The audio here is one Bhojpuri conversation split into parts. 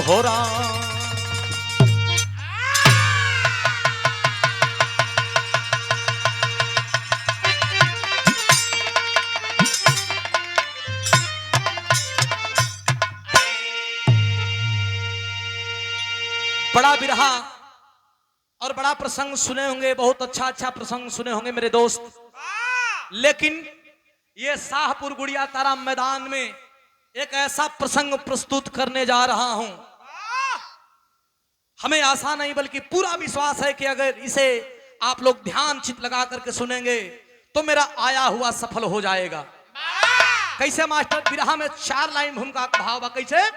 हो राम। बड़ा बिरहा और बड़ा प्रसंग सुने होंगे, बहुत अच्छा अच्छा प्रसंग सुने होंगे मेरे दोस्त। लेकिन ये शाहपुर गुड़िया तारा मैदान में एक ऐसा प्रसंग प्रस्तुत करने जा रहा हूं, हमें आशा नहीं बल्कि पूरा विश्वास है कि अगर इसे आप लोग ध्यान चित लगा करके सुनेंगे तो मेरा आया हुआ सफल हो जाएगा। कैसे मास्टर? बिरहा में 4 लाइन भूमिका का भाव बा। कैसे?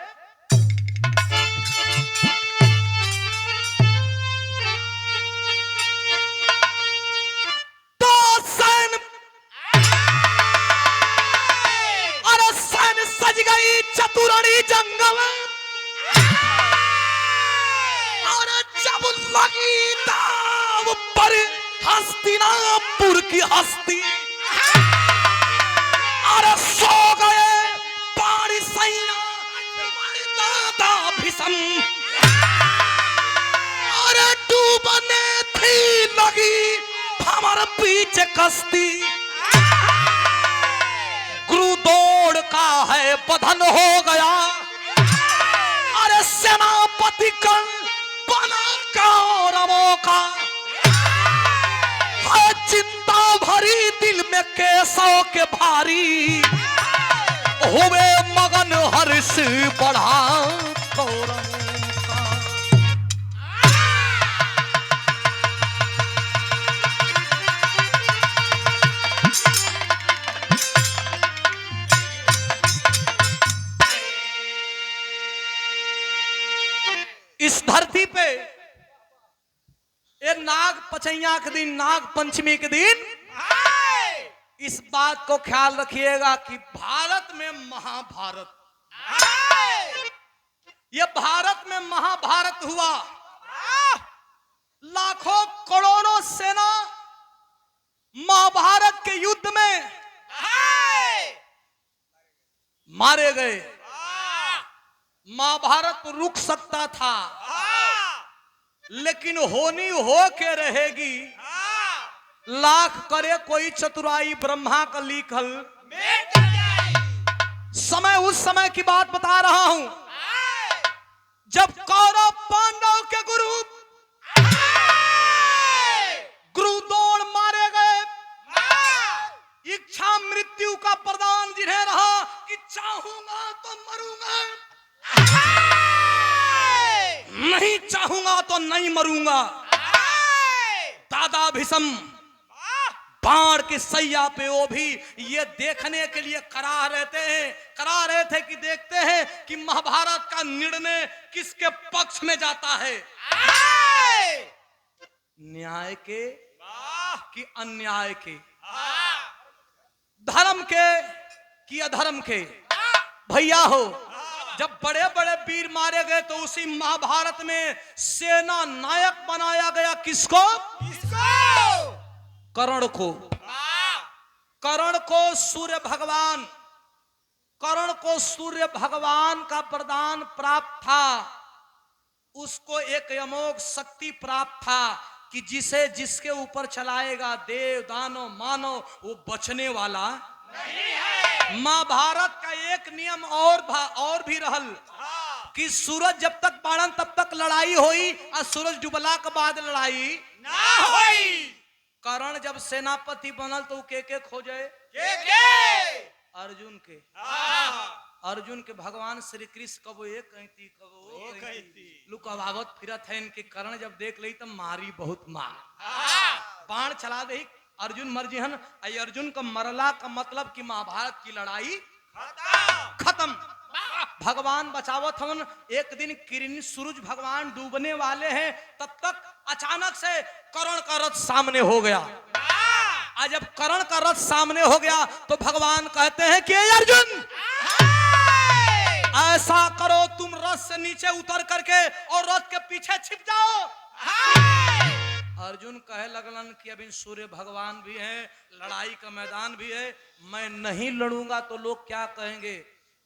सज गई चतुरानी जंगल और जब लगी दाव पर हस्तिनापुर की हस्ती, अरे सो गए पारी सैया दादा भीषम, अरे डूबने थी लगी हमारे पीछे कश्ती, गुरु दौड़ का है बधन हो गया, अरे सेनापति कण बना कौरवों का, है चिंता भरी दिल में केसों के भारी, हुए मगन हर्ष बढ़ा कौरवों का। इस धरती पे एक नाग पचैया के दिन, नाग पंचमी के दिन इस बात को ख्याल रखिएगा कि भारत में महाभारत, ये भारत में महाभारत हुआ। लाखों करोड़ों सेना महाभारत के युद्ध में मारे गए। महाभारत रुक सकता था लेकिन होनी हो के रहेगी। लाख करे कोई चतुराई ब्रह्मा का लिखल। समय उस समय की बात बता रहा हूं जब कौरव पांडव के गुरु दौड़ मारे गए। इच्छा मृत्यु का प्रदान जिन्हें रहा कि चाहूंगा तो मरूंगा, नहीं चाहूंगा तो नहीं मरूंगा। दादा भीषम बाण की सैया पे वो भी ये देखने के लिए करा रहे थे कि देखते हैं कि महाभारत का निर्णय किसके पक्ष में जाता है, न्याय के कि अन्याय के, धर्म के कि अधर्म के। भैया हो, जब बड़े बड़े वीर मारे गए तो उसी महाभारत में सेना नायक बनाया गया किसको? कर्ण को। कर्ण को सूर्य भगवान का वरदान प्राप्त था। उसको एक अमोघ शक्ति प्राप्त था कि जिसे जिसके ऊपर चलाएगा, देव दानव मानव, वो बचने वाला नहीं है। महाभारत का एक नियम और भी रहल कि सूरज जब तक बाड़न तब तक लड़ाई होई और सूरज डूबला के बाद लड़ाई ना होई। कर्ण जब सेनापति बनल तो के खोजे? अर्जुन के। अर्जुन के भगवान श्री कृष्ण कबो एक कहती कबो कहती लुकावत फिरत है इनके। कर्ण जब देख ली तो मारी बहुत मार, बाण चला दे, अर्जुन मर जिहन। अर्जुन का मरला का मतलब कि महाभारत की लड़ाई खत्म। भगवान बचावत हवन। एक दिन किरण सूरज भगवान डूबने वाले हैं, तब तक अचानक से कर्ण का रथ सामने हो गया। आज जब कर्ण का रथ सामने हो गया तो भगवान कहते हैं कि अर्जुन ऐसा करो, तुम रथ से नीचे उतर करके और रथ के पीछे छिप जाओ। अर्जुन कहे लगलन कि अभी सूर्य भगवान भी है, लड़ाई का मैदान भी है, मैं नहीं लड़ूंगा तो लोग क्या कहेंगे।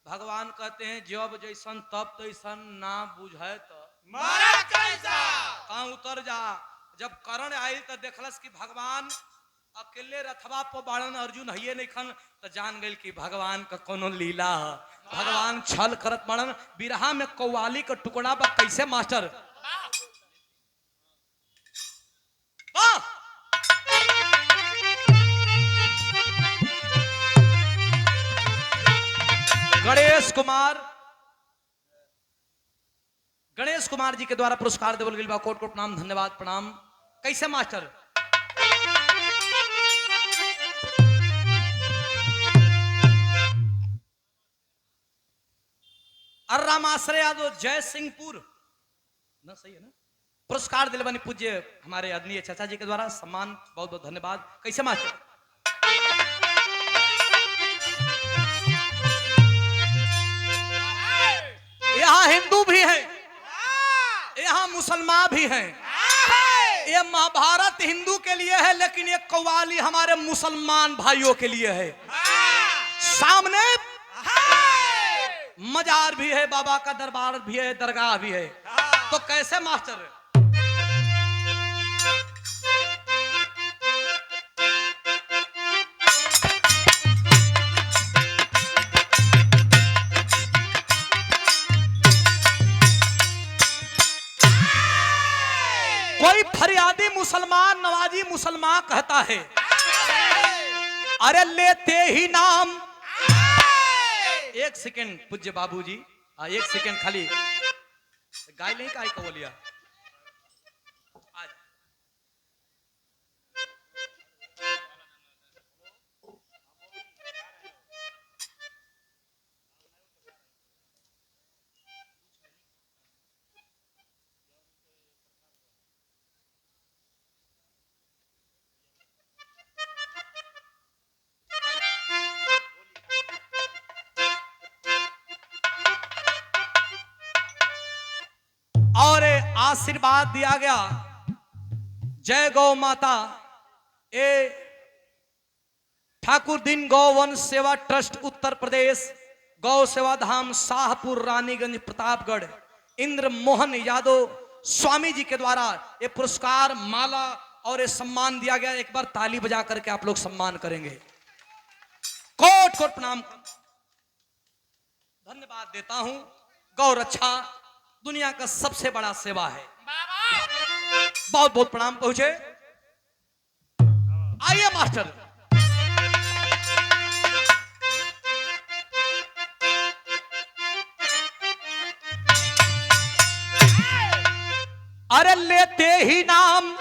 भगवान कहते हैं जब जैसन तब तैसन ना बुझे तो मारा कैसा कहाँ उतर जा। जब करण आयल तो देखलस कि भगवान अकेले रथवा पर बाड़न, अर्जुन हइये नहीं खन, तो जान गई कि भगवान का कोनो लीला है। भगवान छल करत बाड़न। बिरहा में कौवाली का टुकड़ा बा कैसे मास्टर। गणेश कुमार जी के द्वारा पुरस्कार देवल गइल बा। कोट कोट प्रणाम, धन्यवाद, प्रणाम। कैसे मास्टर। रामाश्रय यादव जय सिंहपुर ना, सही है ना। पुरस्कार दिले बनी पूज्य हमारे आदरणीय चाचा जी के द्वारा, सम्मान बहुत बहुत धन्यवाद। कैसे मास्टर। यहाँ हिंदू भी है, यहाँ मुसलमान भी हैं। ये महाभारत हिंदू के लिए है, लेकिन ये कव्वाली हमारे मुसलमान भाइयों के लिए है। सामने मजार भी है, बाबा का दरबार भी है, दरगाह भी है। तो कैसे मास्टर। कोई फरियादी मुसलमान नवाजी मुसलमान कहता है, अरे लेते ही नाम। एक सेकेंड पूज्य बाबूजी, एक सेकेंड खाली गाय नहीं काय कवलिया। और आशीर्वाद दिया गया। जय गौ माता। ए ठाकुर दिन गौवन सेवा ट्रस्ट उत्तर प्रदेश, गौ सेवा धाम शाहपुर रानीगंज प्रतापगढ़, इंद्र मोहन यादव स्वामी जी के द्वारा ये पुरस्कार माला और ये सम्मान दिया गया। एक बार ताली बजा करके आप लोग सम्मान करेंगे। कोट कोट प्रणाम, धन्यवाद देता हूं। गौ रक्षा दुनिया का सबसे बड़ा सेवा है। बहुत बहुत प्रणाम पहुंचे। आइए मास्टर। अरे लेते ही नाम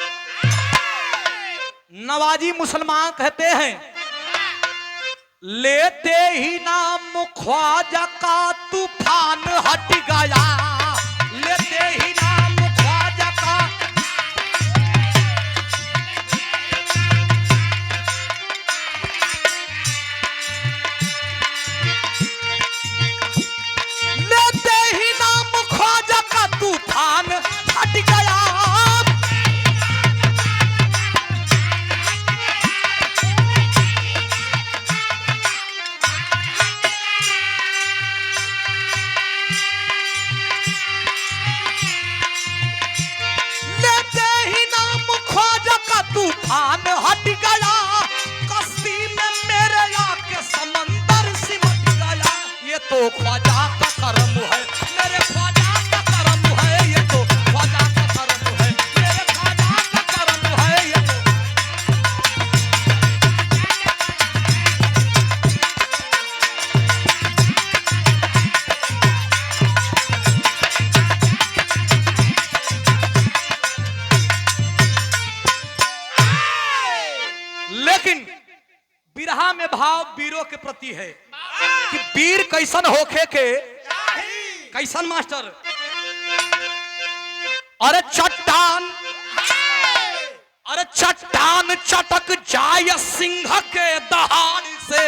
नवाजी मुसलमान कहते हैं, लेते ही नाम ख्वाजा का तूफान हट गया। लेते ही नाम ख्वाजा का, लेते ही नाम ख्वाजा का तूफान हट गया। तूफान हट गया, कश्ती में मेरे आके समंदर सिमट गया। ये तो ख्वाजा का करम है, मेरे ख्वाजा का करम है। ये तो ख्वाजा का करम है, मेरे ख्वाजा का करम है। ये तो लेकिन बिरहा में भाव वीरों के प्रति है कि वीर कैसन होखे के कैसन मास्टर। अरे चट्टान, अरे चट्टान चटक जाय सिंह के दहाड़ से।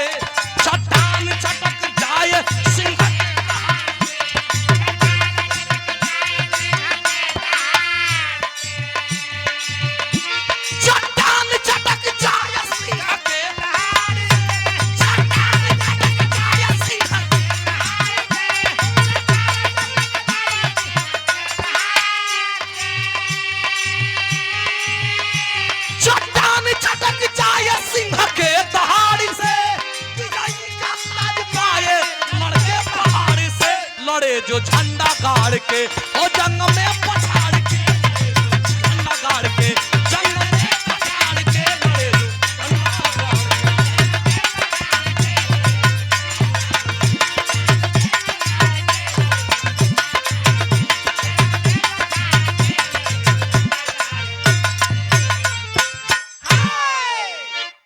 चट्टान चटक जाय सिंह के दहाड़ से। चट्टान चटक जाय सिंह के दहाड़ से। चट्टान चटक जाय सिंह के दहाड़ जो झंडा गाड़ के ओ जंग में पछाड़ के, झंडा गाड़ के जंग में पछाड़ के लड़े जो झंडा गाड़ के।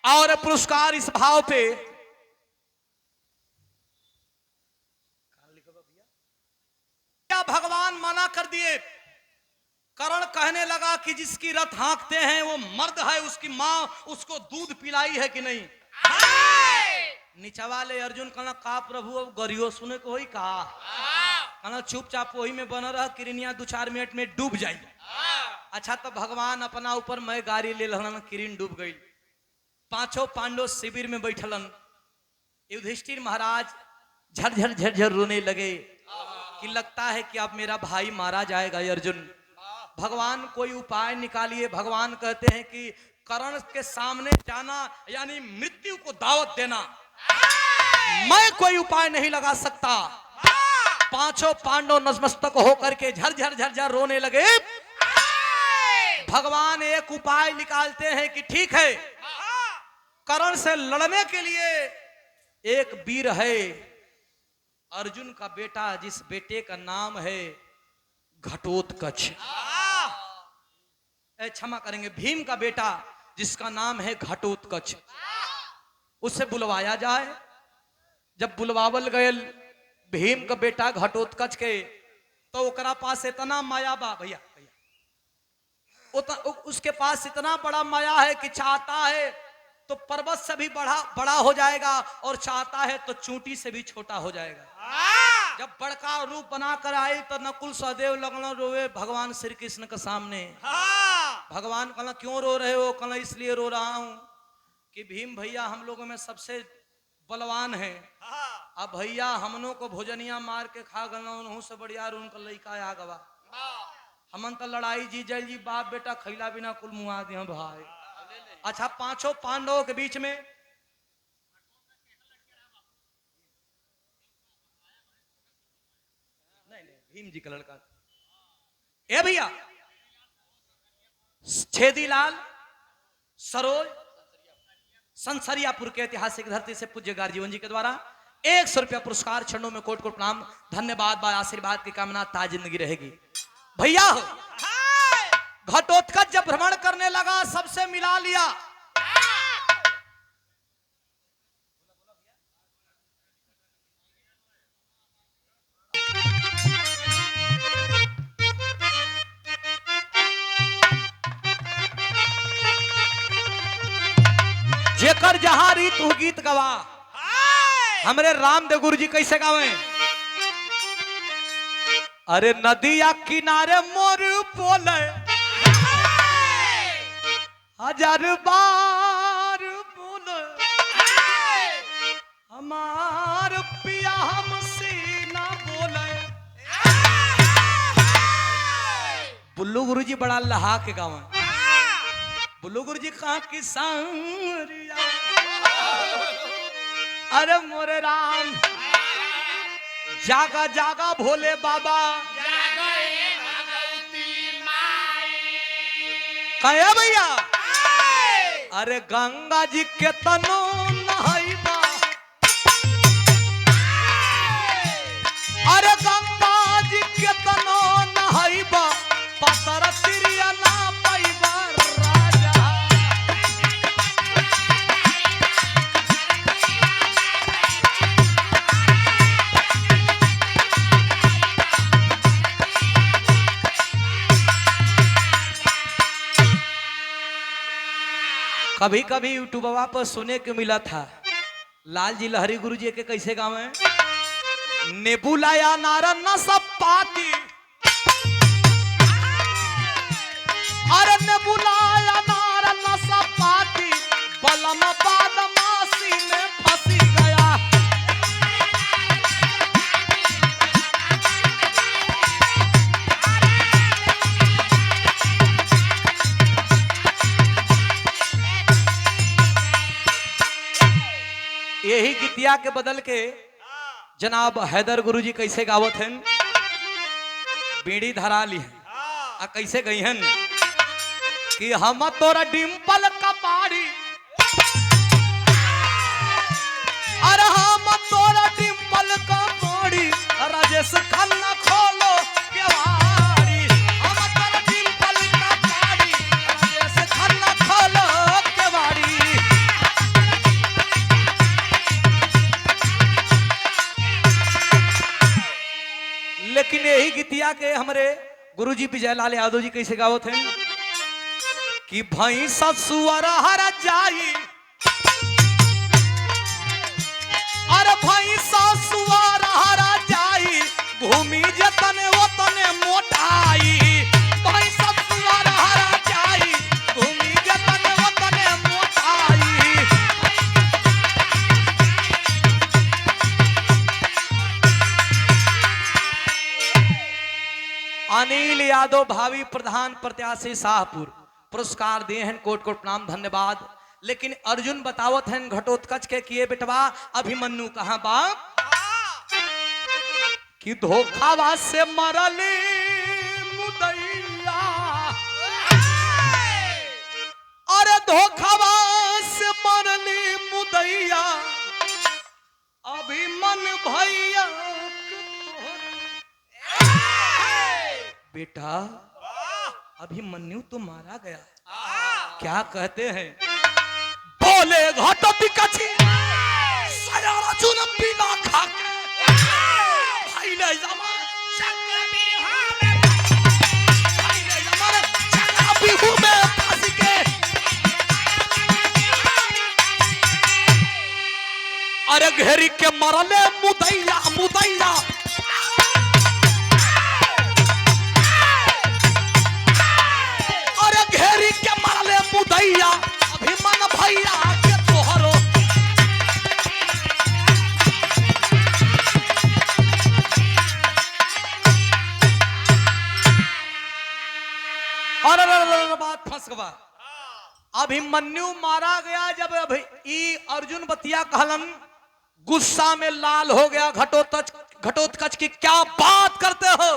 और पुरस्कार इस भाव पे भगवान मना कर दिए। कर्ण कहने लगा कि जिसकी रथ हाँकते हैं वो मर्द है, उसकी माँ उसको दूध पिलाई है कि नहीं। नीचा वाले अर्जुन कहना का प्रभु अब गरियो सुने को ही कहा, कहना चुपचाप वही में बना रहा, किरनिया 2-4 मिनट में डूब जाए। अच्छा तो भगवान अपना ऊपर मैं गाड़ी ले लहन, किरण डूब गई। 5 पांडव शिविर में बैठलन। युधिष्ठिर महाराज झरझर झरझर रोने लगे कि लगता है कि अब मेरा भाई मारा जाएगा। अर्जुन भगवान कोई उपाय निकालिए। भगवान कहते हैं कि कर्ण के सामने जाना यानी मृत्यु को दावत देना, मैं कोई उपाय नहीं लगा सकता। 5 पांडव नतमस्तक होकर के झरझर झरझर रोने लगे। भगवान एक उपाय निकालते हैं कि ठीक है, कर्ण से लड़ने के लिए एक वीर है, अर्जुन का बेटा, जिस बेटे का नाम है घटोत्कच। क्षमा करेंगे, भीम का बेटा जिसका नाम है घटोत्कच, उससे बुलवाया जाए। जब बुलवावल गए भीम का बेटा घटोत्कच के, तो ओकरा पास इतना माया बा भैया, उसके पास इतना बड़ा माया है कि चाहता है तो पर्वत से भी बड़ा हो जाएगा और चाहता है तो चूंटी से भी छोटा हो जाएगा। जब बड़का रूप बना कर आई तो नकुल सहदेव लगना रोवे भगवान श्री कृष्ण के सामने। भगवान कहना क्यों रो रहे हो? कहना इसलिए रो रहा हूं कि भीम भैया हम लोगों में सबसे बलवान है। अब भैया हमनों को भोजनिया मार के खा गना, उन्हों से बढ़िया उनका लड़का आ गवा। हमन तो लड़ाई जी जल जी बाप बेटा खैला बिना कुल मुआ दिया भाई। अच्छा 5 पांडवों के बीच में नहीं भीम जी का लड़का ए भैया छेदीलाल सरोज संसरियापुर के ऐतिहासिक धरती से पूज्य गार्जीवन जी के द्वारा 100 रुपया पुरस्कार। क्षणों में कोट कोट प्रणाम, धन्यवाद बा आशीर्वाद की कामना, ताज जिंदगी रहेगी। भैया घटोत्कच जब भ्रमण करने लगा सबसे मिला लिया। जेकर जहां रीत तू गीत गवा। हमरे रामदेव गुरु जी कैसे गावे? अरे नदिया किनारे मोर बोले 1000 बार बोले, हमार पिया हमसे ना बोले। बुल्लू गुरु जी बड़ा लहा के गावे। बुल्लू गुरु जी कहा कि सांवरिया, अरे मोरे राम जागा जागा भोले बाबा, कहे भैया अरे गंगा जी के तनो नहाइबा, अरे गंगा जी के तनो नहाइबा, पतर तिरिया ना पाइबा राजा। कभी कभी यूट्यूबवा पर सुने के मिला था लाल जी लहरी गुरु जी के कैसे गावे? नेबुलाया नारा न सब पाती, अरे नेबुलाया नारा न सब पाती, बलम बादमासी में फंसी गया। यही गीतिया के बदल के जनाब हैदर गुरुजी कैसे गावत हैं? बीड़ी धरा ली है आ कैसे गई हन कि हम तोरा डिम्पल कपाड़ी, अरे हम तोरा डिम्पल कपाड़ी, राजेश खन्ना खोलो केवाड़ी, हम तोरा डिम्पल कपाड़ी, राजेश खन्ना खोलो केवाड़ी। लेकिन यही गीतिया के हमारे गुरुजी विजयलाल यादव जी कैसे गाओ थे कि भैंसा सुअर हर जाई, अरे भैंसा सुअर हर जाई, भूमि जतने वतने मोटाई, भैंसा सुअर हर जाई, भूमि जतने वतने मोटाई। अनिल यादव भावी प्रधान प्रत्याशी शाहपुर पुरस्कार दिए हैं, कोट कोट प्रणाम धन्यवाद। लेकिन अर्जुन बतावत हैं घटोत्कच के किए बेटवा अभिमन्यु कहां बाप कि धोखावा से मरली मुदैया, अरे धोखावा से मरली मुदैया, अभिमन भैया बेटा अभिमन्यु तो मारा गया। क्या कहते हैं बोले घटोत्कच अर्जुन बिना खा के भाई ले जमा भाई ले जमा चला बिहू में फंस के, अरे घेरी के मरले मुदैया मुदैया, घेरी के मारले मुदैया, अभिमन भैया के तोहरो। अरे बात फंस गवा। अभिमन्यु मारा गया जब ई अर्जुन बतिया कहलन, गुस्सा में लाल हो गया घटोत्कच की क्या बात करते हो,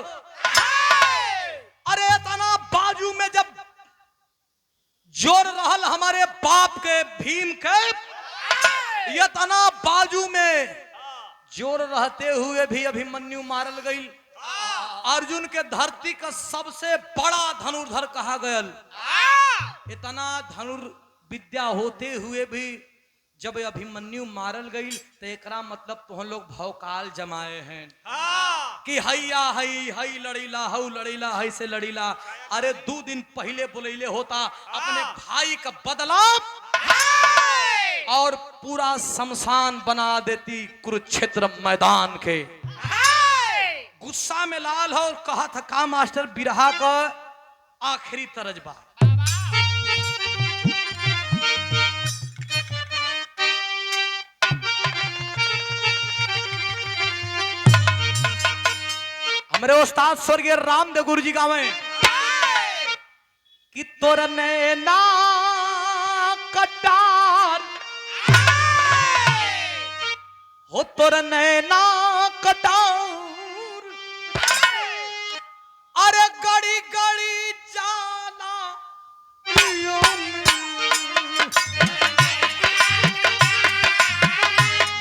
अरे तना बाजू में जब जोर रहल हमारे बाप के भीम के, ये तना बाजू में जोर रहते हुए भी अभिमन्यु मारल गई। अर्जुन के धरती का सबसे बड़ा धनुर्धर कहा गयल। इतना धनुर्विद्या होते हुए भी जब अभिमन्यु मारल गई तो एकरा मतलब तो हम लोग भौकाल जमाए हैं कि हैया हई हई लड़ीला हऊ लड़ीला हई से लड़ीला। अरे 2 दिन पहले बुलैले होता अपने भाई का बदला और पूरा शमशान बना देती कुरुक्षेत्र मैदान के। गुस्सा में लाल हो कहा था का मास्टर बिरहा का आखिरी तरजबा। हमारे उस्ताद स्वर्गीय रामदेव गुरु जी गावे कि तोर नैना कटार हो, तोर नैना कटार, अरे गड़ी गड़ी जाना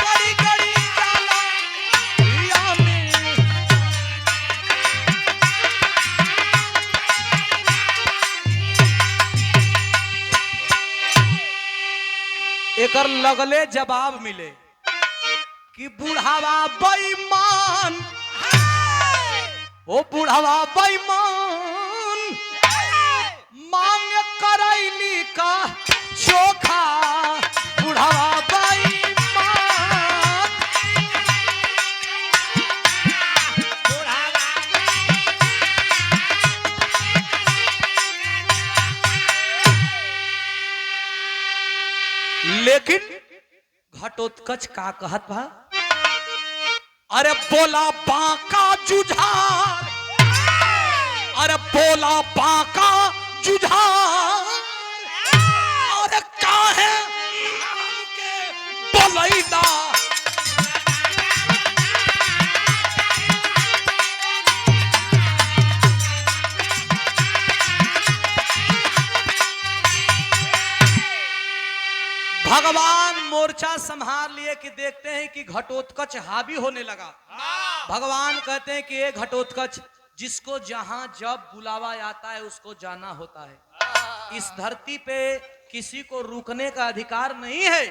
गड़ी गड़ी जाना एकर लगले जवाब मिले कि बुढ़ावा बेईमान, ओ बुढ़ावा बेईमान, मांग करैली का चोखा, बुढ़ावा बेईमान। लेकिन घटोत्कच का कहत बा, अरे बोला बांका जुझार, अरे बोला बांका जुझार, अरे काहे के बोलैला, भगवान मोर्चा संभाल लिए कि देखते हैं कि घटोत्कच हावी होने लगा। भगवान कहते हैं कि ये घटोत्कच, जिसको जहां जब बुलावा आता है उसको जाना होता है। इस धरती पे किसी को रुकने का अधिकार नहीं है।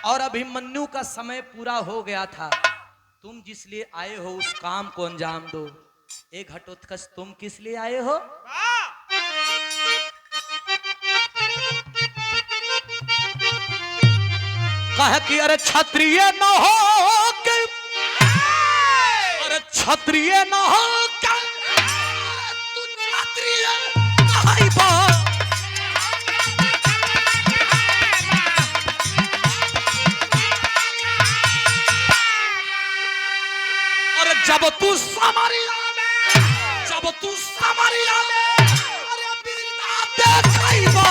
और अभिमन्यु का समय पूरा हो गया था। तुम जिस लिए आए हो उस काम को अंजाम दो। ए घटोत्कच, तुम किस लिए आए हो? कहे कि अरे क्षत्रिय न हो के, अरे क्षत्रिय न हो के, तू क्षत्रिय कहाई बा। अरे जब तू सामरिया में, जब तू सामरिया में, अरे बिरता देखाई बा।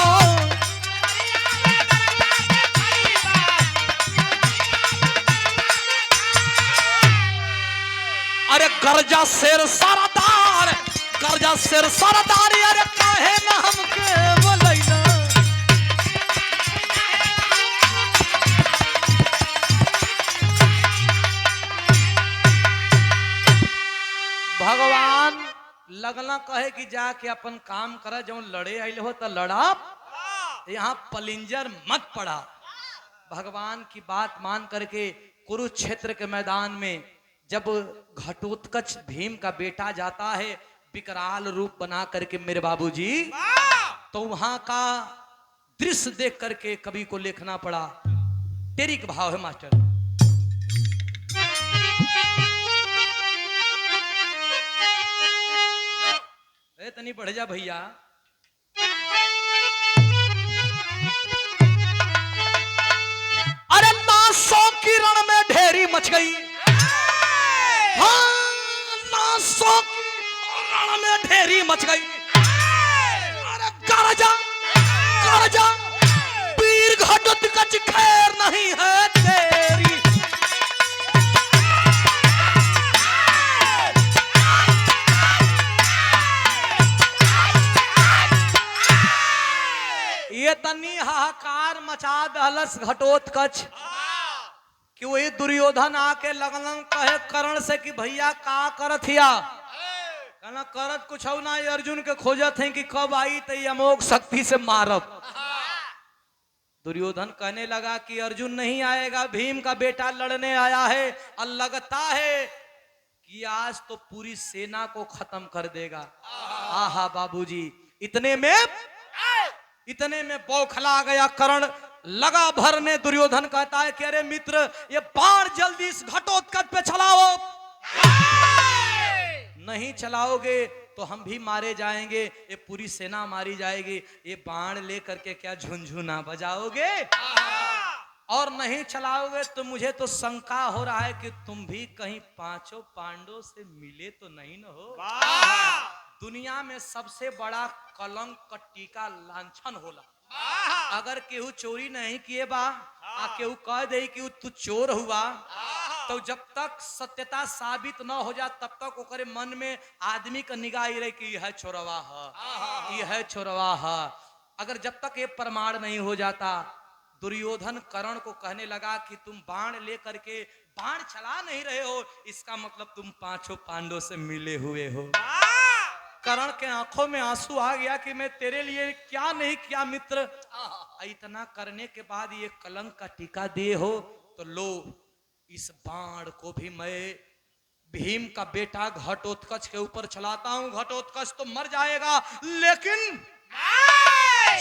अरे गर्जा शेर सरदार, गर्जा शेर सरदार, अरे काहे ना हमके बोलैना। भगवान लगना कहे कि जाके अपन काम कर, जो लड़े आइल हो तो लड़ा, यहाँ पलिंजर मत पड़ा। भगवान की बात मान करके कुरुक्षेत्र के मैदान में जब घटोत्कच भीम का बेटा जाता है विकराल रूप बना करके मेरे बाबूजी, तो वहां का दृश्य देख करके कवि को लिखना पड़ा। टेरिक भाव है मास्टर। तनी बढ़ जा भैया। अरे नासों की रण में ढेरी मच गई, नासों की रण में ढेरी मच गई। अरे गरजा गरजा, वीर घटोत्कच खैर नहीं है तेरी। ये तनी हाहाकार मचा दहलस घटोत्कच कि वही दुर्योधन आके लगन कहे कर्ण से कि भैया का करत हिया। कहना करत कुछ हो ना, अर्जुन के खोजत है कि कब आई तो अमोघ शक्ति से मारब। दुर्योधन कहने लगा कि अर्जुन नहीं आएगा, भीम का बेटा लड़ने आया है और लगता है कि आज तो पूरी सेना को खत्म कर देगा। आहा बाबूजी, इतने में बौखला गया कर्ण, लगा भरने। दुर्योधन कहता है कि अरे मित्र, ये बाण जल्दी इस घटोत्कच पे चलाओ। नहीं चलाओगे तो हम भी मारे जाएंगे, ये पूरी सेना मारी जाएगी। ये बाण लेकर के क्या झुनझुना बजाओगे? और नहीं चलाओगे तो मुझे तो शंका हो रहा है कि तुम भी कहीं पांचों पांडवों से मिले तो नहीं न हो। दुनिया में सबसे बड़ा कलंक का टीका लांछन होला। अगर केहू चोरी नहीं किए बा, केहू कह दे कि तू चोर हुआ, तो जब तक सत्यता साबित न हो जा तब तक ओकरे मन में आदमी का निगाह रहे कि यह चोरवा है, यह चोरवा है। अगर जब तक ये प्रमाण नहीं हो जाता, दुर्योधन कर्ण को कहने लगा कि तुम बाण लेकर के बाण चला नहीं रहे हो, इसका मतलब तुम पांचों पांडवों से मिले हुए हो। कर्ण के आंखों में आंसू आ गया कि मैं तेरे लिए क्या नहीं किया मित्र। इतना करने के बाद ये कलंक का टीका दिए हो, तो लो इस बाण को भी मैं भीम का बेटा घटोत्कच के ऊपर चलाता हूं। घटोत्कच तो मर जाएगा, लेकिन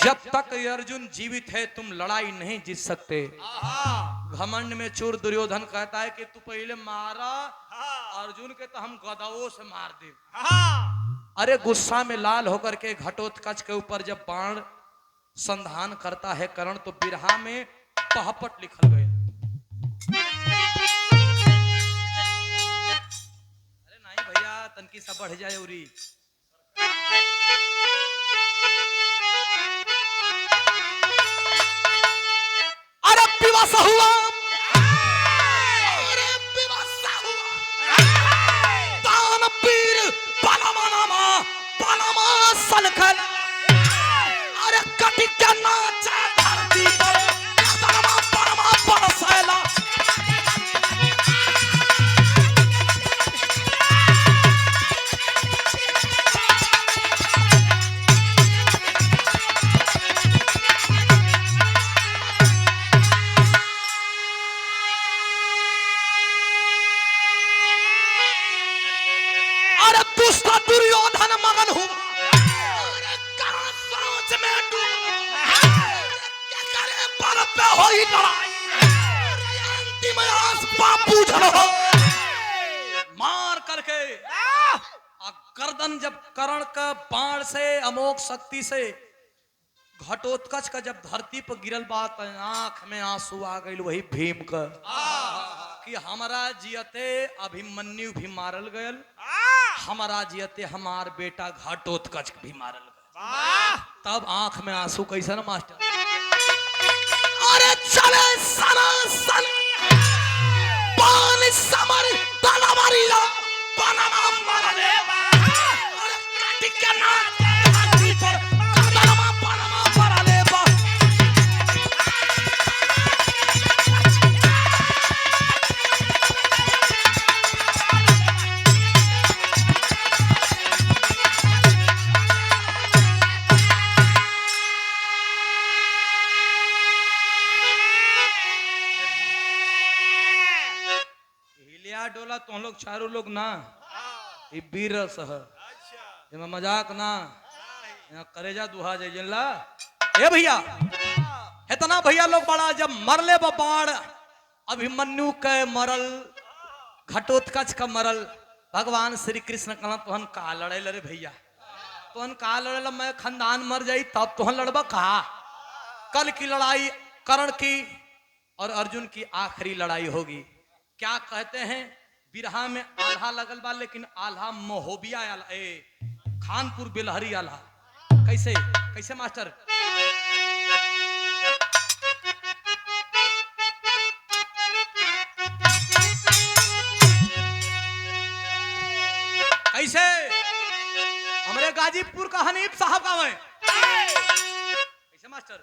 जब तक अर्जुन जीवित है तुम लड़ाई नहीं जीत सकते। घमंड में चूर दुर्योधन कहता है कि तू पहले मारा अर्जुन के तो हम गदाओं से मार दे। अरे गुस्सा में लाल होकर के घटोत्कच के ऊपर जब बाण संधान करता है कर्ण, तो बिरहा में पहपट लिखल गए। अरे नहीं भैया, तनकी सब बढ़ जाए उरी। अरे विवश हुआ, अरे विवश हुआ दान पीर पनमा सलखल। अरे कटी के नाचे धरती पर अरे दुष्ट दुर्योधन मगन हुआ, अरे कहाँ सोच में डूबा, क्या करे पर पे होई लड़ाई, अरे अंतिम आस बापू झलो मार करके गर्दन जब कर्ण का बाण से अमोघ शक्ति से घटोत्कच का जब धरती पर गिरल बात आंख में आंसू आ गई वही भीम का कि हमारा जियते अभिमन्यु भी मारल गयल, हमारा जियते हमार बेटा घटोत्कच भी मारल गयल। तब आंख में आंसू कैसे ना मास्टर, अरे चले सना सन पान समर तलवारिया पनमा मरले अरे काटी के ना हाथी पर कदमा पनमा मरले बा। हिलिया डोला तुम लोग चारों लोग ना ये वीर सह ये मजाक ना यहाँ करेजा दुहा जाए जनला ए भैया इतना भैया लोग बड़ा जब मरले बाण अभिमन्यु के मरल घटोत्कच का मरल भगवान श्री कृष्ण कहला तुहन का लड़े लड़े भैया तुहन का लड़े मैं खानदान मर जाई तब तुहन लड़बा कहा। कल की लड़ाई कर्ण की और अर्जुन की आखिरी लड़ाई होगी। क्या कहते हैं बिरहा में आल्हा लगल बा लेकिन आल्हा महोबिया आल्हा खानपुर बेलहरी आल्हा कैसे कैसे मास्टर कैसे हमारे गाजीपुर का हनीफ साहब का है कैसे मास्टर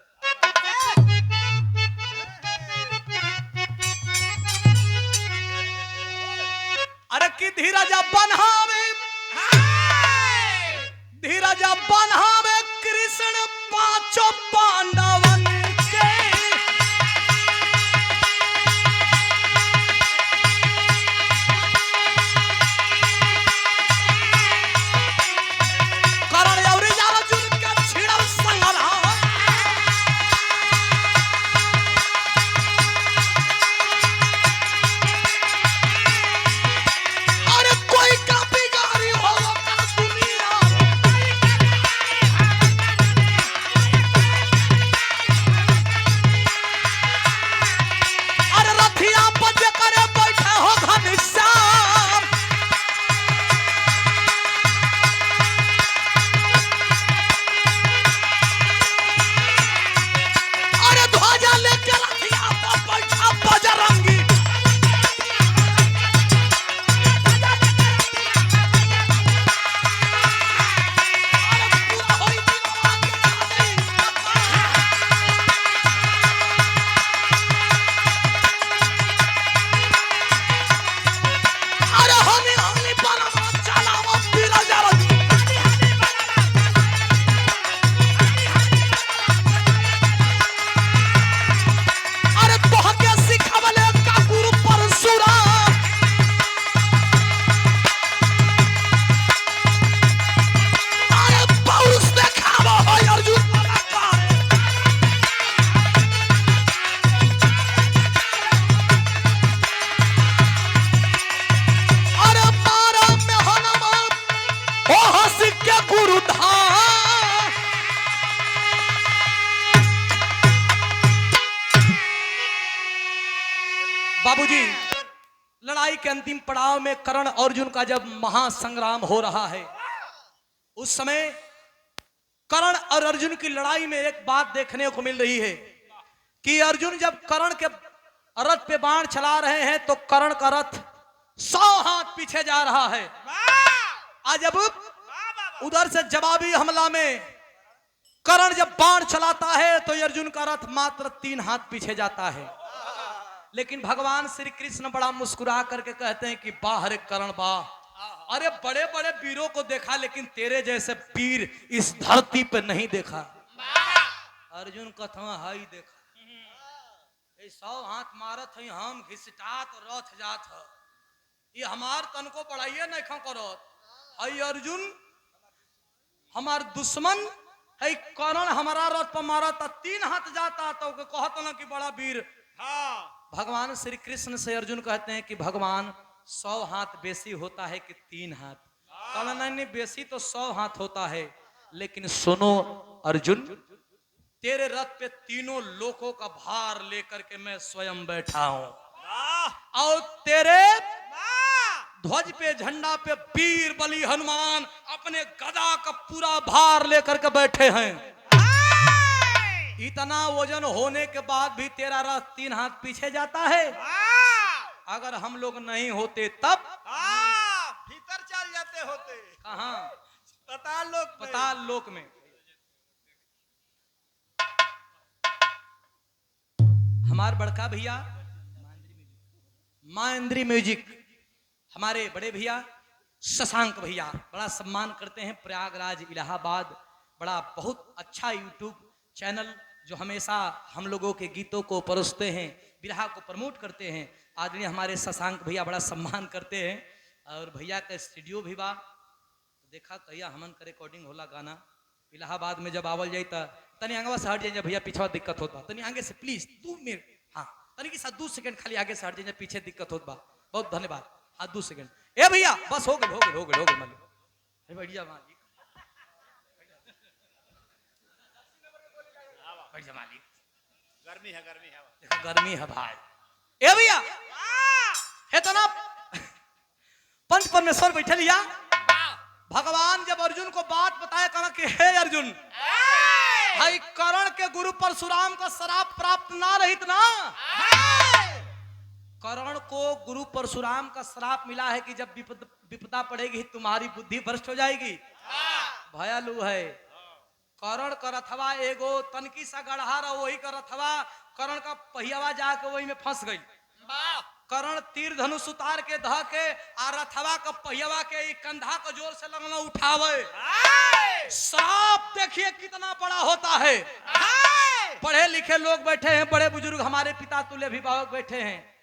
अरे की धीरज बन्हावे धीरज बन्हावे कृष्ण पांचों पांडवन के करण और अर्जुन का छिड़ल संगला बाबूजी लड़ाई के अंतिम पड़ाव में कर्ण अर्जुन का जब महासंग्राम हो रहा है उस समय कर्ण और अर्जुन की लड़ाई में एक बात देखने को मिल रही है कि अर्जुन जब कर्ण के रथ पे बाण चला रहे हैं तो कर्ण का रथ 100 हाथ पीछे जा रहा है। आज जब उधर से जवाबी हमला में कर्ण जब बाण चलाता है तो अर्जुन का रथ मात्र 3 हाथ पीछे जाता है। लेकिन भगवान श्री कृष्ण बड़ा मुस्कुरा करके कहते हैं कि बाहर कर्ण बा, अरे बड़े बड़े वीरों को देखा लेकिन तेरे जैसे वीर इस धरती पे नहीं देखा। अर्जुन कथवा हाई देखा 100 हाथ मारत है हम घिसटात रथ जात है ये हमार तन को बढ़ाइए नहीं करत आई अर्जुन हमार दुश्मन है, कर्ण हमारा रथ पर मारा था, 3 हाथ जाता तो कहता ना कि बड़ा वीर। भगवान श्री कृष्ण से अर्जुन कहते हैं कि भगवान 100 हाथ बेसी होता है कि 3 हाथ? कहना नहीं, बेसी तो 100 हाथ होता है, लेकिन सुनो अर्जुन, तेरे रथ पे तीनों लोकों का भार लेकर के मैं स्वयं बैठा हूं, और तेरे ध्वज पे, झंडा पे वीर बलि हनुमान अपने गदा का पूरा भार लेकर के बैठे हैं। इतना वजन होने के बाद भी तेरा रथ 3 हाथ पीछे जाता है। अगर हम लोग नहीं होते तब भीतर चल जाते होते। कहां? पाताल लोक में। हमारे बड़का भैया महेंद्री म्यूजिक, हमारे बड़े भैया शशांक भैया बड़ा सम्मान करते हैं, प्रयागराज इलाहाबाद, बड़ा बहुत अच्छा यूट्यूब चैनल जो हमेशा हम लोगों के गीतों को परोसते हैं, बिरहा को प्रमोट करते हैं। आदरणीय हमारे शशांक भैया बड़ा सम्मान करते हैं। और भैया का स्टूडियो भी बा, तो देखा कहिया हमन का रिकॉर्डिंग होला गाना। इलाहाबाद में जब आवल जाई तनी आगे से हट जाइए भैया, पीछे दिक्कत होता, तनी आगे से प्लीज 2 मिनट, हाँ तनी कि 2 सेकंड खाली आगे से हट जाइए, पीछे दिक्कत होता बा। बहुत धन्यवाद। हाँ 2 सेकंड। ए भैया बस हो गए मालिक, बढ़िया मालिक, मालिक, गर्मी है देखो गर्मी है भाई। ए भैया है तो ना पंच परमेश्वर बैठे लिया। भगवान जब अर्जुन को बात बताया, कहा कि हे अर्जुन, भाई कर्ण के गुरु परशुराम का श्राप प्राप्त ना रहित ना, कर्ण को गुरु परशुराम का श्राप मिला है कि जब विपदा पड़ेगी तुम्हारी बुद्धि भ्रष्ट हो जाएगी। भयालु है। कर्ण का रथवा एगो तनकी सा गढ़ा रहा, वही का रथवा कर्ण का पहियावा जाके वही में फंस गई। कर्ण तीर धनुष उतार के ध के आ रथवा का पहियावा के कंधा को जोर से लगना उठावे। श्राप देखिए कितना बड़ा होता है। पढ़े लिखे लोग बैठे हैं, बड़े बुजुर्ग हमारे पिता तुल्य अभिभावक बैठे हैं।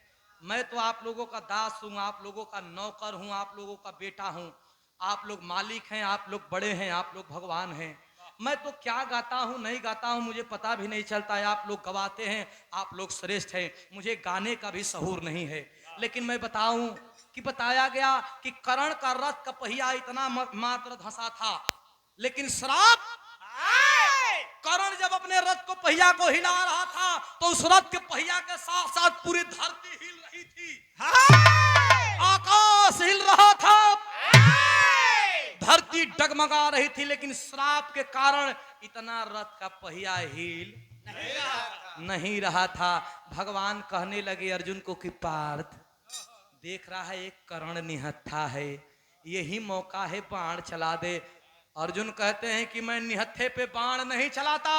मैं तो आप लोगों का दास हूं, आप लोगों का नौकर हूं, आप लोगों का बेटा हूं। आप लोग मालिक हैं, आप लोग बड़े हैं, आप लोग भगवान हैं। मैं तो क्या गाता हूं नहीं गाता हूं मुझे पता भी नहीं चलता है। आप लोग गवाते हैं, आप लोग श्रेष्ठ हैं, मुझे गाने का भी सहूर नहीं है। लेकिन मैं बताऊं कि बताया गया कि कर्ण का रथ का पहिया इतना मात्र धंसा था, लेकिन श्राप, कर्ण जब अपने रथ को पहिया को हिला रहा था तो उस रथ के पहिया के साथ साथ पूरी धरती हिल रही थी, आकाश हिल रहा था, धरती डगमगा रही थी। लेकिन श्राप के कारण इतना रथ का पहिया हिल नहीं रहा था। भगवान कहने लगे अर्जुन को कि पार्थ देख रहा है एक कर्ण निहत्था है, यही मौका है बाण चला दे। अर्जुन कहते हैं कि मैं निहत्थे पे बाण नहीं चलाता।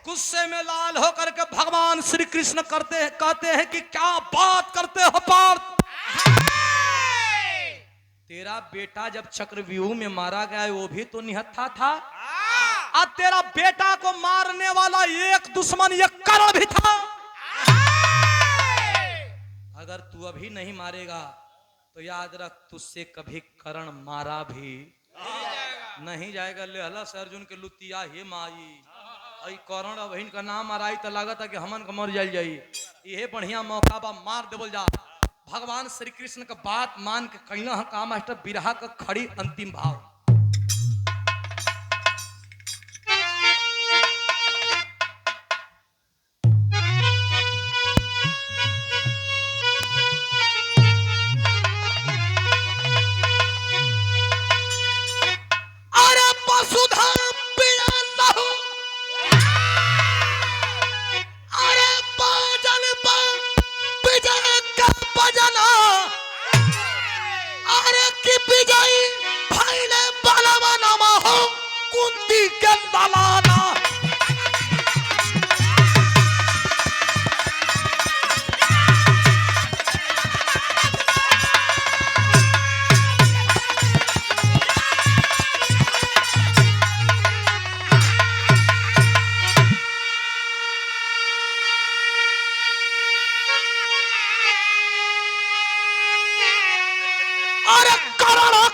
गुस्से में लाल होकर के भगवान श्री कृष्ण कहते हैं कि क्या बात करते हो पार्थ, तेरा बेटा जब चक्रव्यूह में मारा गया वो भी तो निहत्था था, अब तेरा बेटा को मारने वाला एक दुश्मन ये कर्ण भी था। अगर तू अभी नहीं मारेगा तो याद रख तुझसे कभी कर्ण मारा भी नहीं जाएगा। लेहला से अर्जुन के लुतिया हे माई, आई कर्ण अब इनका नाम आराई तो लागत है कि हमन का मर जाई। ये बढ़िया मौका बा, मार देवल जा। भगवान श्री कृष्ण का बात मान के कहना का मास्टर बिरहा का खड़ी अंतिम भाव। अरे वसुधा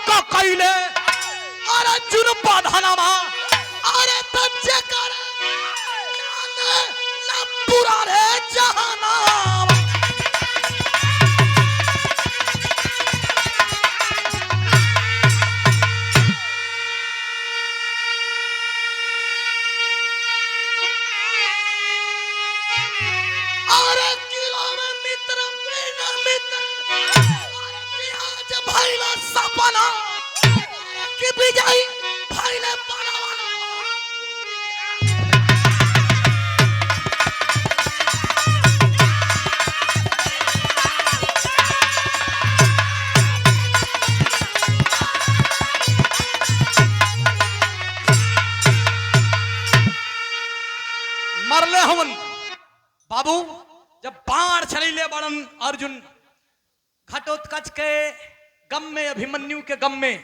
का कैले अरे जुन बाधनमा अरे तज्जे कर ना पूरा रे जहाना सपना कि विजयी भाई ने बनावाना मरले हमन बाबू जब बाण छलीले बड़न अर्जुन घटोत्कच के गम में अभिमन्यु के गम में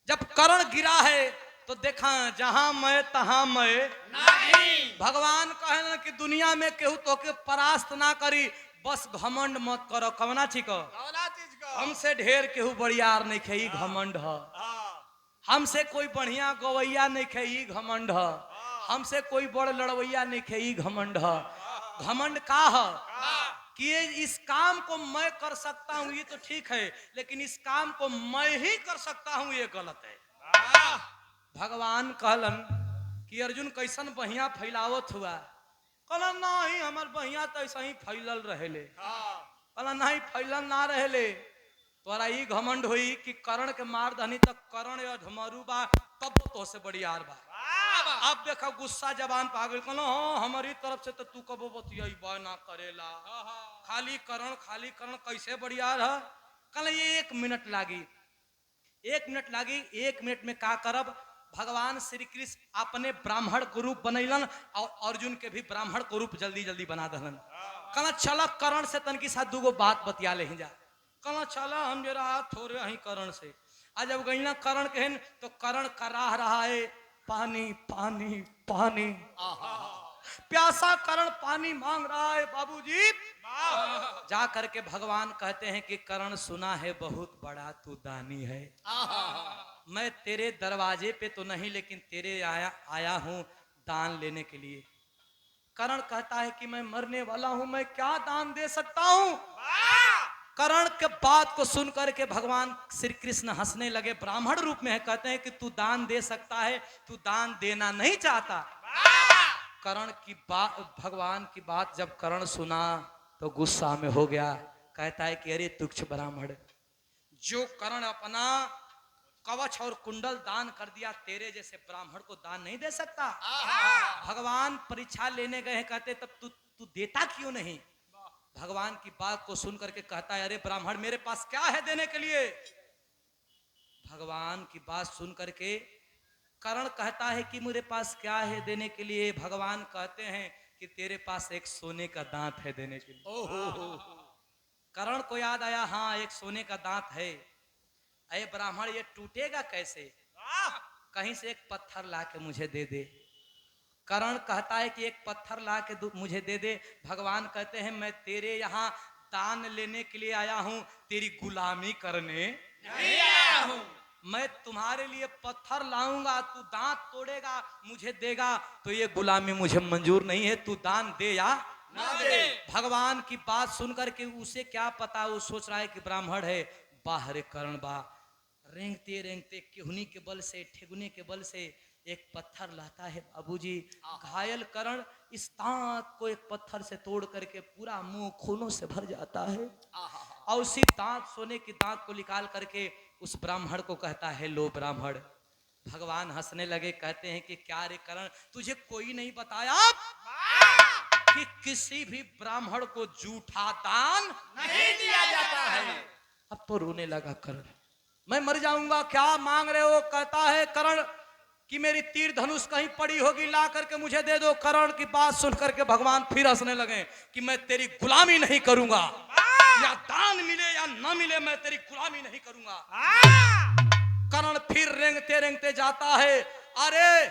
जब कर्ण गिरा है तो देखा जहां मैं तहां मैं नहीं। भगवान कहन कि दुनिया में केहू तो के परास्त ना करी बस घमंड मत करो कवना चीज हमसे ढेर केहू बड़ियार नहीं खेई घमंड ह हमसे कोई बढ़िया गवैया नहीं खेई घमंड ह हमसे कोई बड़ लड़वैया नहीं खेई घमंड ह घमंड का ह कि ये इस काम को मैं कर सकता हूं ये तो ठीक है लेकिन इस काम को मैं ही कर सकता हूं ये गलत है। भगवान कहलन कि अर्जुन कैसन बहिया फैलावत हुआ कहला नहीं हमार बहिया तो ऐसा ही फैलल रहेले कहला नहीं फैलल ना रहेले तोरा ई घमंड हुई कि कर्ण के मार दहनी तक कर्ण अधमरू बा तब तो से बड़ियार बा अब देखा गुस्सा जबान पागल कहलो हमारी तरफ से तो तू कबो बतियाई ना करेला खाली करण कैसे बड़ियार है कल ये 1 मिनट लागी 1 मिनट लागी 1 मिनट में का करब भगवान श्री कृष्ण अपने ब्राह्मण को रूप बनैलन और अर्जुन के भी ब्राह्मण को रूप जल्दी जल्दी बना दहलन कहला चल करण से तन की साथ दूगो बात बतिया ले जा कहला चला हम जरा थोड़े ही करण से आज जब गई ना करण कहन तो करण कराह रहा है पानी पानी पानी प्यासा करण पानी मांग रहा है बाबूजी जा करके भगवान कहते हैं कि करण सुना है बहुत बड़ा तू दानी है मैं तेरे दरवाजे पे तो नहीं लेकिन तेरे आया हूं दान लेने के लिए। करण कहता है कि मैं मरने वाला हूं मैं क्या दान दे सकता हूं। करण के बात को सुन करके भगवान श्री कृष्ण हंसने लगे ब्राह्मण रूप में है कहते हैं कि तू दान दे सकता है तू दान देना नहीं चाहता। करण की बात भगवान की बात जब करण सुना तो गुस्सा में हो गया कहता है कि अरे तुच्छ ब्राह्मण जो करण अपना कवच और कुंडल दान कर दिया तेरे जैसे ब्राह्मण को दान नहीं दे सकता। भगवान परीक्षा लेने गए कहते तब तू देता क्यों नहीं। भगवान की बात को सुन करके कहता है अरे ब्राह्मण मेरे पास क्या है देने के लिए। भगवान की बात सुन करके कर्ण कहता है कि मेरे पास क्या है देने के लिए। भगवान कहते हैं कि तेरे पास एक सोने का दांत है देने के लिए। कर्ण को याद आया हाँ एक सोने का दांत है। अरे ब्राह्मण ये टूटेगा कैसे कहीं से एक पत्थर ला के मुझे दे दे। कर्ण कहता है कि एक पत्थर ला के मुझे दे दे। भगवान कहते हैं मैं तेरे यहाँ दान लेने के लिए आया हूँ तेरी गुलामी करने नहीं आया हूँ। मैं तुम्हारे लिए पत्थर लाऊंगा तू दांत तोड़ेगा मुझे देगा तो ये गुलामी मुझे मंजूर नहीं है तू दान दे या ना दे। भगवान की बात सुनकर के उसे क्या पता वो सोच रहा है कि ब्राह्मण है बाहर कर्ण बा रेंगते रेंगते केहुनी के बल से ठेगुने के बल से एक पत्थर लाता है बाबूजी। घायल कर्ण इस दांत को एक पत्थर से तोड़ करके पूरा मुंह खूनों से भर जाता है और उसी दांत सोने की दांत को निकाल करके उस ब्राह्मण को कहता है लो ब्राह्मण। भगवान हंसने लगे कहते हैं कि क्या रे कर्ण तुझे कोई नहीं बताया कि किसी भी ब्राह्मण को झूठा दान नहीं दिया जाता है। अब तो रोने लगा कर्ण मैं मर जाऊंगा क्या मांग रहे हो। कहता है कर्ण कि मेरी तीर धनुष कहीं पड़ी होगी ला करके मुझे दे दो। कर्ण की बात सुन करके भगवान फिर हंसने लगे कि मैं तेरी गुलामी नहीं करूंगा या दान मिले या ना मिले मैं तेरी गुलामी नहीं करूंगा। कर्ण फिर रेंगते रेंगते जाता है। अरे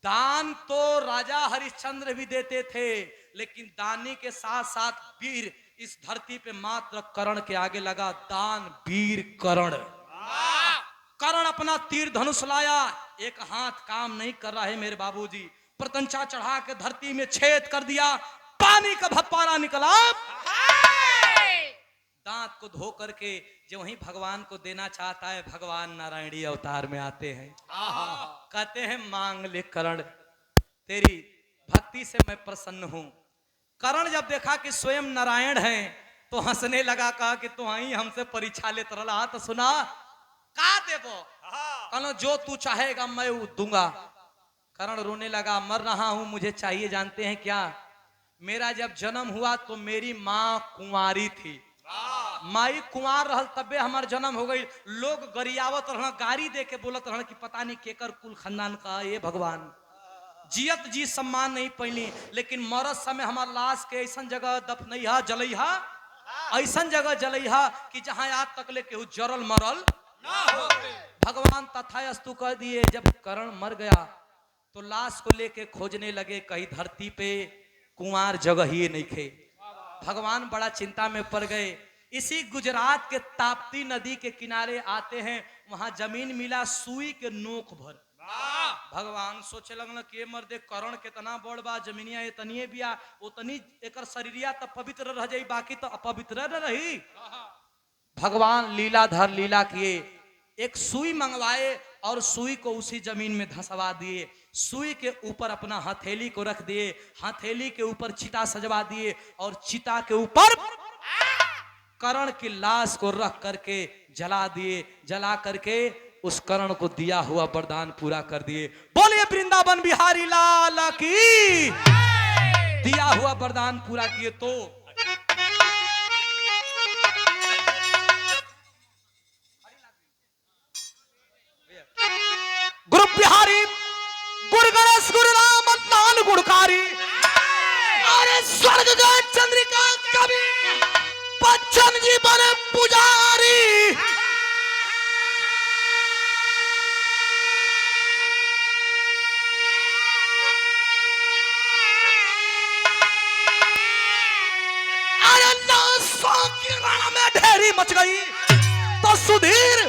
दान तो राजा हरिश्चंद्र भी देते थे लेकिन दानी के साथ साथ वीर इस धरती पे मात्र कर्ण के आगे लगा दान वीर कर्ण। कर्ण अपना तीर धनुष लाया, एक हाथ काम नहीं कर रहा है मेरे बाबूजी, प्रतंचा चढ़ा के धरती में छेद कर दिया, पानी का भप्पारा निकला, दांत को धो करके जो वही भगवान को देना चाहता है, भगवान नारायणी अवतार में आते हैं, कहते हैं मांग ले कर्ण, तेरी भक्ति से मैं प्रसन्न हूं। कर्ण जब देखा कि स्वयं नारायण हैं तो हंसने लगा, कहा कि तू ही हमसे परीक्षा लेत रहा, तो सुना का देबो, कहना जो तू चाहेगा मैं वो दूंगा। कर्ण रोने लगा, मर रहा हूं, मुझे चाहिए जानते हैं क्या, मेरा जब जन्म हुआ तो मेरी माँ कुंवारी थी, माई कुंवार रहल तबे हमार जन्म हो गई, लोग गरियावत रह, गाड़ी दे के बोलत रह कि पता नहीं केकर कुल खानदान का ये भगवान, जियत जी सम्मान नहीं पैली, लेकिन मरत समय हमार लाश के ऐसा जगह दफनैहा जलैहा, ऐसा जगह जलैहा कि जहां आज तक ले केहू जरल मरल ना हो। भगवान तथास्तु कह दिए। जब कर्ण मर गया तो लाश को लेके खोजने लगे, कहीं धरती पे कुंवार जगह ही नहीं थे। भगवान बड़ा चिंता में पड़ गए। इसी गुजरात के ताप्ती नदी के किनारे आते हैं, वहां जमीन मिला सुई के नोक भर। भगवान सोचे लगन कि मर्दे कर्ण कितना बड़ बा, जमीनिया इतनी बिया, उतनी एकर शरीरिया तो पवित्र रह जाई, बाकी तो अपवित्र न रही। भगवान लीलाधर लीला किए, एक सुई मंगवाए और सुई को उसी जमीन में धंसवा दिए, सुई के ऊपर अपना हथेली को रख दिए, हथेली के ऊपर चिता सजवा दिए और चिता के ऊपर कर्ण की लाश को रख करके जला दिए। जला करके उस कर्ण को दिया हुआ वरदान पूरा कर दिए। बोलिए वृंदावन बिहारी लाल की। दिया हुआ वरदान पूरा किए तो गुरु बिहारी गुरु गणेश गुरु राम नान गुणकारी, अरे स्वर्ग गए चंद्रिका कवि बच्चन जी बने पुजारी। अरे 900 की रण में ढेरी मच गई तो सुधीर